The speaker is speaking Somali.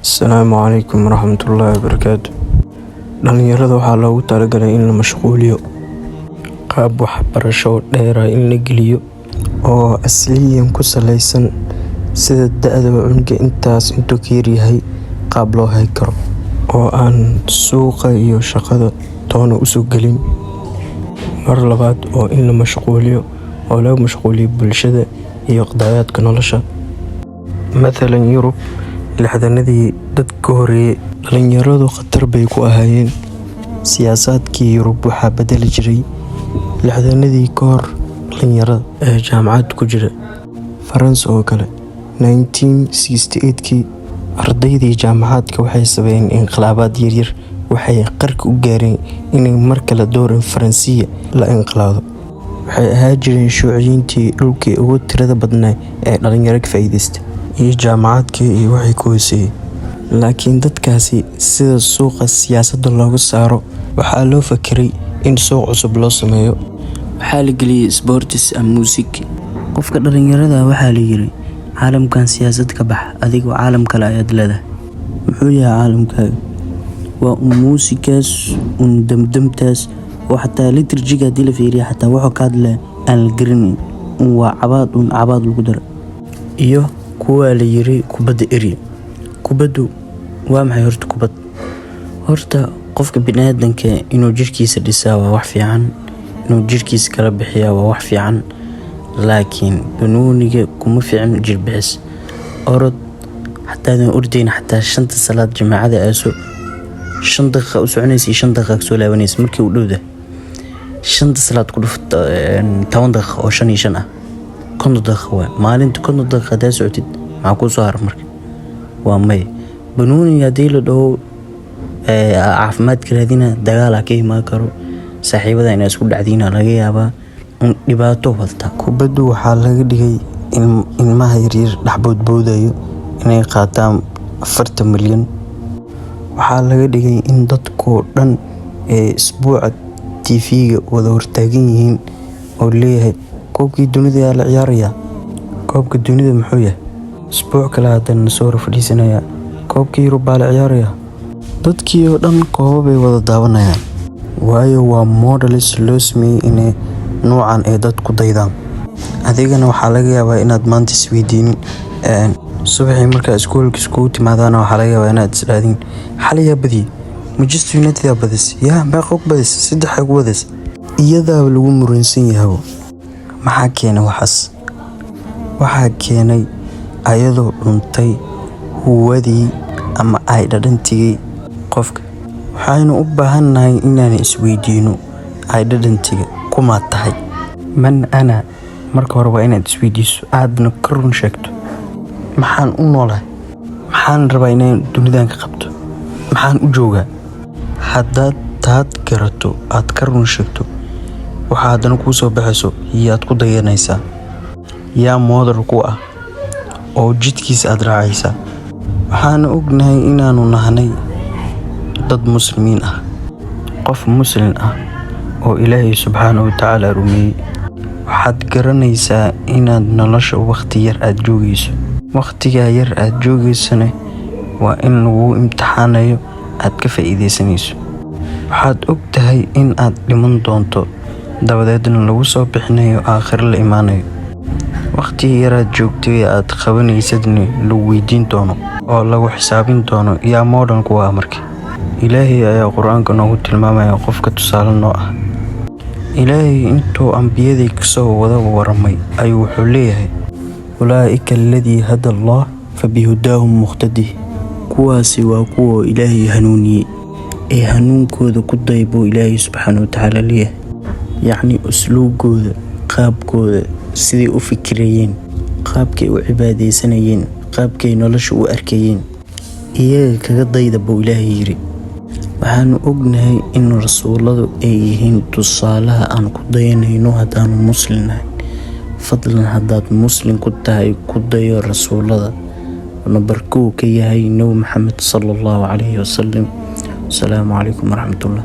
Asalaamu calaykum waraxmatullaahi wabarakaatu. Dhalinyarada waxaa loogu talagalay in la mashquuliyo qaab waxbarasho dheer in la geliyo oo asliyan ku saleysan sida da'da cunuga intuu ka yaryahay qaab loo hayn karo oo aan suuqa iyo shaqada toona usoo gelin. Mar labaad oo in la mashquuliyo oo laga mashquuliyo bulshada iyo qadaayaadka nolosha. Mathalan Yurub lixdanadii dadka ka horeeyay dhalinyaradu khatar bay ku ahaayeen. Siyaasadkii Yurub waxaa bedeli jiray lixdanadii ka hor dhalinyarada ee jaamacad ku jira. Faransa oo kale 1968kii ardaydii jaamacadka waxay sameeyeen inqilaabaad yaryar, waxay qarka u gaareen inay mar kale dooran Faransiya la inqilaabo. Waxay ahaan jireen shuuciyiintii dhulkii ugu tirada badnaa ee dhalinyaro ka faa'iidaystay iyo jaamacadkii iyo waxay ku hooseeyay. Laakiin dadkaasi sida suuqa siyaasadda looga saaro waxaa loo fakiray in suuq cusub loo sameeyo. waxaa la geliyay sports and music. qofka dhalinyarada waxaa la yiri caalamkan siyaasad ka bax, adigoo caalam kale ayaad leedahay. muxuu yahay caalamkaaga? waa muusigaas, damdamtaas, oo xataa liturjiga hadii la fiiriyo xataa wuxuu ka hadlaa aan la garanayn. waa cabaad lagu daro. iyo kuwa la yiri kubadda eri. kubaddu waa maxay horta? horta qofka bini'aadanka inuu jirkiisa dhisaa waa wax fiican, inuu jirkiisa kala bixiyaa waa wax fiican, laakiin banooniga kuma fiican jir bixis. orod xataa ordayn xataa 5 salaad jamaacada aaso 5 daqiiqo u soconaysa 5 daqiiqo soo laabanaysa markii uu dhowda 5 salaad ku dhufta 10 daqiiqo oo 5 iyo 5 ah 10 daqiiqo waa maalinta 10 daqiiqo hadaa socotid maxaa ku soo har marka? waa may banooniga hadii la dhaho caafimaadka raadina dagaal ka imaan karo, saaxiibada inay isku dhacdiina laga yaabaa dhibaato wadta. kubaddu waxaa laga dhigay ilmaha yaryar dhaxboodboodayo inay qaataan 40 milyan. waxaa laga dhigay in dadkoo dhan isbuuca TV-ga wada hortaagan yihiin oo leeyahay koobkii dunida la ciyaaraya. koobka dunida muxuu yahay? isbuuc kale haddana soo fadhiisanaya koobkii Yurub la ciyaaraya. dadkii oo dhan koobay wada daawanayaan, waayo waa models loo sameeyay inay noocan ay dad ku daydaan. adigana waxaa laga yaabaa inaad maanta isweydiinin subaxii markaa iskuulka iskugu timaadana waxaa laga yaabaa inaad isdhaadin xalaya badi Manchester United badis meeqa badis 3 badis. iyadaa lagu muransan yahay. maxaa keenay waxaas? waxaa keenay ayadoo dhuntay huwadii ama ay dhadhantigii qofka. waxaynu u baahannahay inaan isweydiino ay dhadhantiga kuma tahay. man ana marka hore waa inaad isweydiiso, aadna ka run sheegto. maxaan u noolahay? maxaan rabaa inaan dunidan ka qabto? maxaan u joogaa? haddaad taad garato aad ka run sheegto, waxaa haddana kuu soo baxayso yaad ku dayanaysaa, yaa moodar ku ah oo jidkiisa aad raacaysaa. waxaana ognahay inaanu nahnay dad muslimiin ah. qof muslim ah oo Ilaahay subxaanahu wa tacaala rumeeyay, waxaad garanaysaa inaad nolosha waqti yar aad joogayso. waqtigaa yar aad joogaysana waa in lagu imtixaanayo aad ka faa'iidaysanayso. waxaad ogtahay in aad dhiman doonto, dabadeedna lagu soo bixinayo aakhir la imaanayo. waqtiga yar aad joogtay aad qabanaysadna lagu weydiin doono oo lagu xisaabin doono yaa modern ku ah markii. Ilaahay ayaa quraanka noogu tilmaamaya qofka tusaale noo ah. ilaahay intuu ambiyadii kasoo wada waramay ayuu wuxuu leeyahay ulaa'ika alladii hada Allah fabihudaahum muqtadi. kuwaasi waa kuwa Ilaahay hanuuniyay ee hanuunkooda ku daybo Ilaahay subxaanahu wa tacaala leeyahay. yacni usluubkooda, qaabkooda, sidii u fikirayeen, qaabkay u cibaadeysanayeen, qaabkay nolosha u arkayeen, iyaga kaga dayda buu Ilaahay yiri. waxaanu ognahay in rasuuladu ay yihiin tusaalaha aan ku dayanayno haddaanu muslim nahay. fadlan haddaad muslim ku tahay ku dayo rasuulada. nabarkuu ka yahay Nabi Maxamed sallallahu alayhi wasallam. asalaamu calaykum waraxmatullah.